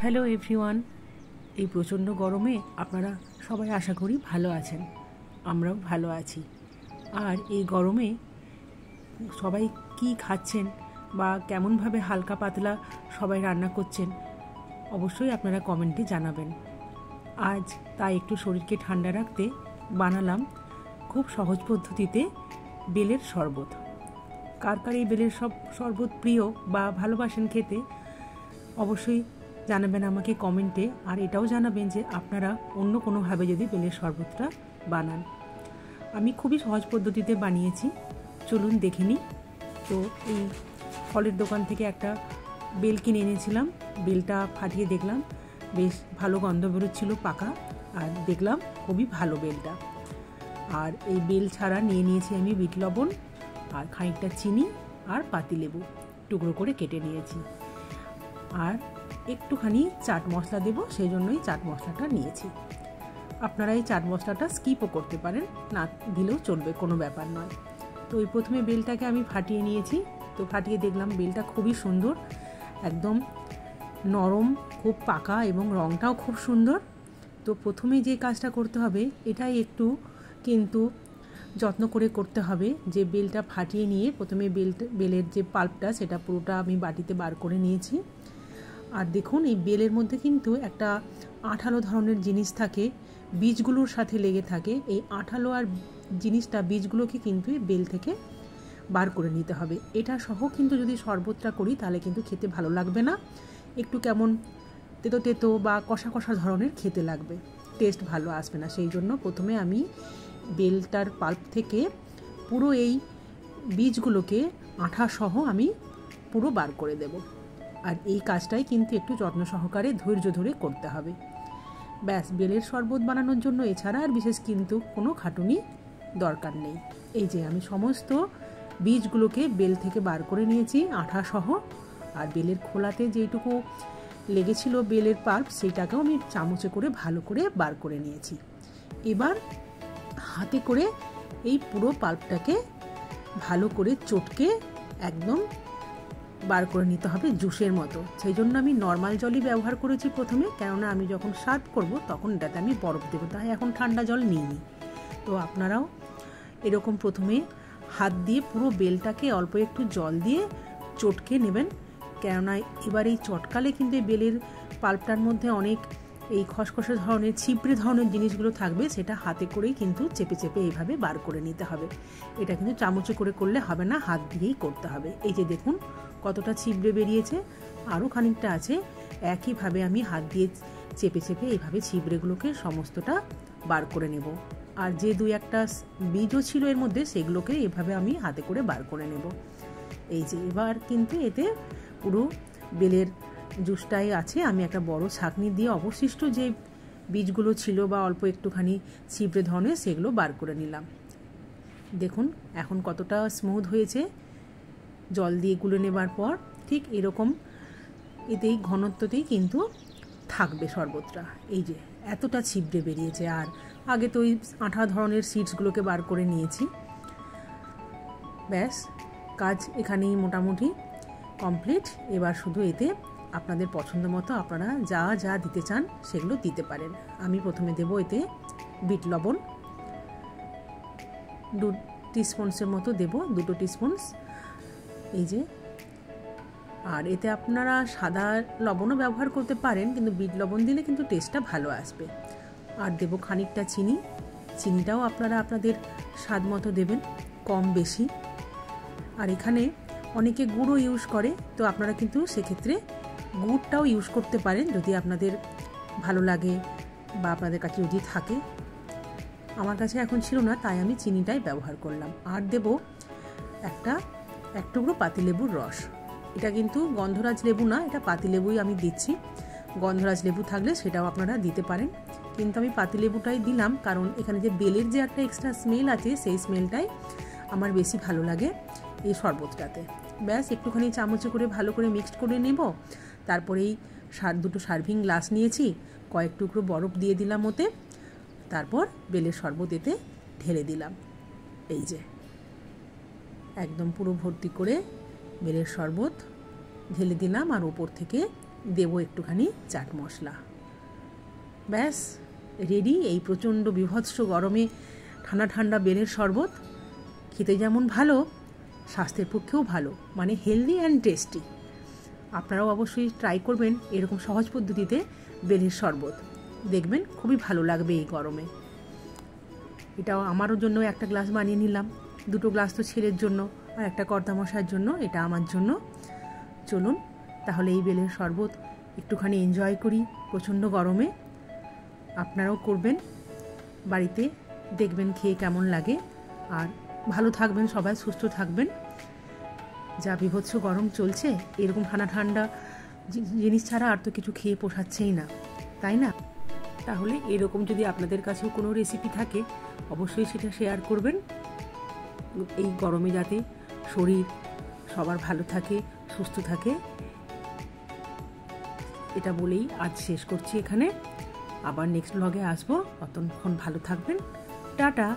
Hello everyone. এই প্রচণ্ড গরমে আপনারা সবাই আশা করি ভালো আছেন, আমরাও ভালো আছি। আর এই গরমে সবাই কি খাচ্ছেন বা কেমনভাবে হালকা পাতলা সবাই রান্না করছেন অবশ্যই আপনারা কমেন্টে জানাবেন। আজ তাই একটু শরীরকে ঠান্ডা রাখতে বানালাম খুব সহজ পদ্ধতিতে বেলের শরবত। কার কার এই বেলের শরবত প্রিয় বা ভালোবাসেন খেতে অবশ্যই জানাবেন আমাকে কমেন্টে। আর এটাও জানাবেন যে আপনারা অন্য কোনোভাবে যদি বেলের শরবতটা বানান। আমি খুবই সহজ পদ্ধতিতে বানিয়েছি, চলুন দেখে নিই। তো এই ফলের দোকান থেকে একটা বেল কিনে এনেছিলাম। বেলটা ফাটিয়ে দেখলাম বেশ ভালো গন্ধ বেরোচ্ছিল পাকা, আর দেখলাম খুবই ভালো বেলটা। আর এই বেল ছাড়া নিয়ে নিয়েছি আমি বিট লবণ আর খানিকটা চিনি আর পাতিলেবু টুকরো করে কেটে নিয়েছি। আর একটুখানি চাট মশলা দেব, সেই জন্যই চাট মশলাটা নিয়েছি। আপনারা এই চাট মশলাটা স্কিপও করতে পারেন, না দিলেও চলবে, কোনো ব্যাপার নয়। তো এই প্রথমে বেলটাকে আমি ফাটিয়ে নিয়েছি। তো ফাটিয়ে দেখলাম বেলটা খুবই সুন্দর, একদম নরম, খুব পাকা এবং রঙটাও খুব সুন্দর। তো প্রথমে যে কাজটা করতে হবে এটাই একটু কিন্তু যত্ন করে করতে হবে, যে বেলটা ফাটিয়ে নিয়ে প্রথমে বেলের যে পাল্পটা সেটা পুরোটা আমি বাটিতে বার করে নিয়েছি। আর দেখুন এই বেলের মধ্যে কিন্তু একটা আঠালো ধরনের জিনিস থাকে, বীজগুলোর সাথে লেগে থাকে। এই আঠালো আর জিনিসটা বীজগুলোকে কিন্তু বেল থেকে বার করে নিতে হবে। এটা সহ কিন্তু যদি শরবতটা করি তাহলে কিন্তু খেতে ভালো লাগবে না, একটু কেমন তেতো তেতো বা কষা কষা ধরনের খেতে লাগবে, টেস্ট ভালো আসবে না। সেই জন্য প্রথমে আমি বেলটার পাল্প থেকে পুরো এই বীজগুলোকে আঠা সহ আমি পুরো বার করে দেব। আর এই কাজটাই কিন্তু একটু যত্ন সহকারে ধৈর্য ধরে করতে হবে। ব্যাস, বেলের শরবত বানানোর জন্য এছাড়া আর বিশেষ কিন্তু কোনো খাটুনি দরকার নেই। এই যে আমি সমস্ত বীজগুলোকে বেল থেকে বার করে নিয়েছি আঠা সহ। আর বেলের খোলাতে যেটুকু লেগেছিল বেলের পাল্প সেইটাকেও আমি চামচে করে ভালো করে বার করে নিয়েছি। এবার হাতে করে এই পুরো পাল্পটাকে ভালো করে চটকে একদম বার করে নিতে হবে জুসের মতো। সেই জন্য আমি নর্মাল জলই ব্যবহার করেছি প্রথমে, কেননা আমি যখন সার্ভ করব তখন এটাতে আমি বরফ দেবো, তাই এখন ঠান্ডা জল নিইনি। তো আপনারাও এরকম প্রথমে হাত দিয়ে পুরো বেলটাকে অল্প একটু জল দিয়ে চটকে নেবেন, কেননা এবার এই চটকালে কিন্তু এই বেলের পাল্পটার মধ্যে অনেক এই খসখসে ধরনের ছিপড়ে ধরনের জিনিসগুলো থাকবে, সেটা হাতে করেই কিন্তু চেপে চেপে এইভাবে বার করে নিতে হবে। এটা কিন্তু চামচে করে করলে হবে না, হাত দিয়েই করতে হবে। এই যে দেখুন কতটা ছিপড়ে বেরিয়েছে, আরও খানিকটা আছে। একইভাবে আমি হাত দিয়ে চেপে চেপে এইভাবে ছিপড়েগুলোকে সমস্তটা বার করে নেব। আর যে দুই একটা বীজও ছিল এর মধ্যে সেগুলোকে এভাবে আমি হাতে করে বার করে নেব। এই যে এবার কিন্তু এতে পুরো বেলের জুসটাই আছে। আমি একটা বড় ছাঁকনি দিয়ে অবশিষ্ট যে বীজগুলো ছিল বা অল্প একটুখানি ছিপড়ে ধরনের সেগুলো বার করে নিলাম। দেখুন এখন কতটা স্মুথ হয়েছে জল দিয়ে গুলে নেবার পর। ঠিক এরকম এতেই ঘনত্বতেই কিন্তু থাকবে শরবতটা। এই যে এতটা ছিপড়ে বেরিয়েছে, আর আগে তো ওই আঠা ধরনের সিডসগুলোকে বার করে নিয়েছি। ব্যাস, কাজ এখানেই মোটামুটি কমপ্লিট। এবার শুধু এতে আপনাদের পছন্দ মতো আপনারা যা যা দিতে চান সেগুলো দিতে পারেন। আমি প্রথমে দেব এতে বিট লবণ 2 টিস্পুনের মতো দেব, 2 টিস্পুন। এই যে, আর এতে আপনারা সাদা লবণও ব্যবহার করতে পারেন, কিন্তু বিট লবণ দিলে কিন্তু টেস্টটা ভালো আসবে। আর দেব খানিকটা চিনি, চিনিটাও আপনারা আপনাদের স্বাদ মতো দেবেন, কম বেশি। আর এখানে অনেকে গুঁড়ও ইউজ করে, তো আপনারা কিন্তু সেক্ষেত্রে গুড়টাও ইউজ করতে পারেন যদি আপনাদের ভালো লাগে বা আপনাদের কাছে যদি থাকে। আমার কাছে এখন ছিল না, তাই আমি চিনিটাই ব্যবহার করলাম। আর দেব এক টুকরো পাতিলেবুর রস। এটা কিন্তু গন্ধরাজ লেবু না, এটা পাতিলেবুই আমি দিচ্ছি। গন্ধরাজ লেবু থাকলে সেটাও আপনারা দিতে পারেন, কিন্তু আমি পাতিলেবুটাই দিলাম, কারণ এখানে যে বেলের যে একটা এক্সট্রা স্মেল আছে সেই স্মেলটাই আমার বেশি ভালো লাগে এই শরবতটাতে। ব্যাস, একটুখানি চামচে করে ভালো করে মিক্সড করে নেব। তারপরেই 2 সার্ভিং গ্লাস নিয়েছি, কয়েক টুকরো বরফ দিয়ে দিলাম ওতে। তারপর বেলের শরবত এতে ঢেলে দিলাম। এই যে একদম পুরো ভর্তি করে বেলের শরবত ঢেলে দিলাম, আর ওপর থেকে দেবো একটুখানি চাট মশলা। ব্যাস রেডি এই প্রচণ্ড বিভৎস গরমে ঠান্ডা ঠান্ডা বেলের শরবত। খেতে যেমন ভালো, স্বাস্থ্যের পক্ষেও ভালো, মানে হেলদি অ্যান্ড টেস্টি। আপনারাও অবশ্যই ট্রাই করবেন এরকম সহজ পদ্ধতিতে বেলের শরবত, দেখবেন খুবই ভালো লাগবে এই গরমে। এটাও আমারও জন্য একটা গ্লাস বানিয়ে নিলাম, 2 গ্লাস তো ছেলের জন্য আর একটা কর্তামশাইয়ের জন্য, এটা আমার জন্য। চলুন তাহলে এই বেলের শরবত একটুখানি এনজয় করি প্রচণ্ড গরমে। আপনারাও করবেন বাড়িতে, দেখবেন খেয়ে কেমন লাগে। আর ভালো থাকবেন সবাই, সুস্থ থাকবেন। যা বিভৎস গরম চলছে, এরকম ঠান্ডা ঠান্ডা জিনিস ছাড়া আর তো কিছু খেয়ে পোষাচ্ছেই না, তাই না? তাহলে এরকম যদি আপনাদের কাছেও কোনো রেসিপি থাকে অবশ্যই সেটা শেয়ার করবেন। এই গরমে যাতে শরীর সবার ভালো থাকে, সুস্থ থাকে, এটা বলেই আজ শেষ করছি এখানে। আবার নেক্সট ব্লগে আসবো, ততক্ষণ ভালো থাকবেন। টাটা।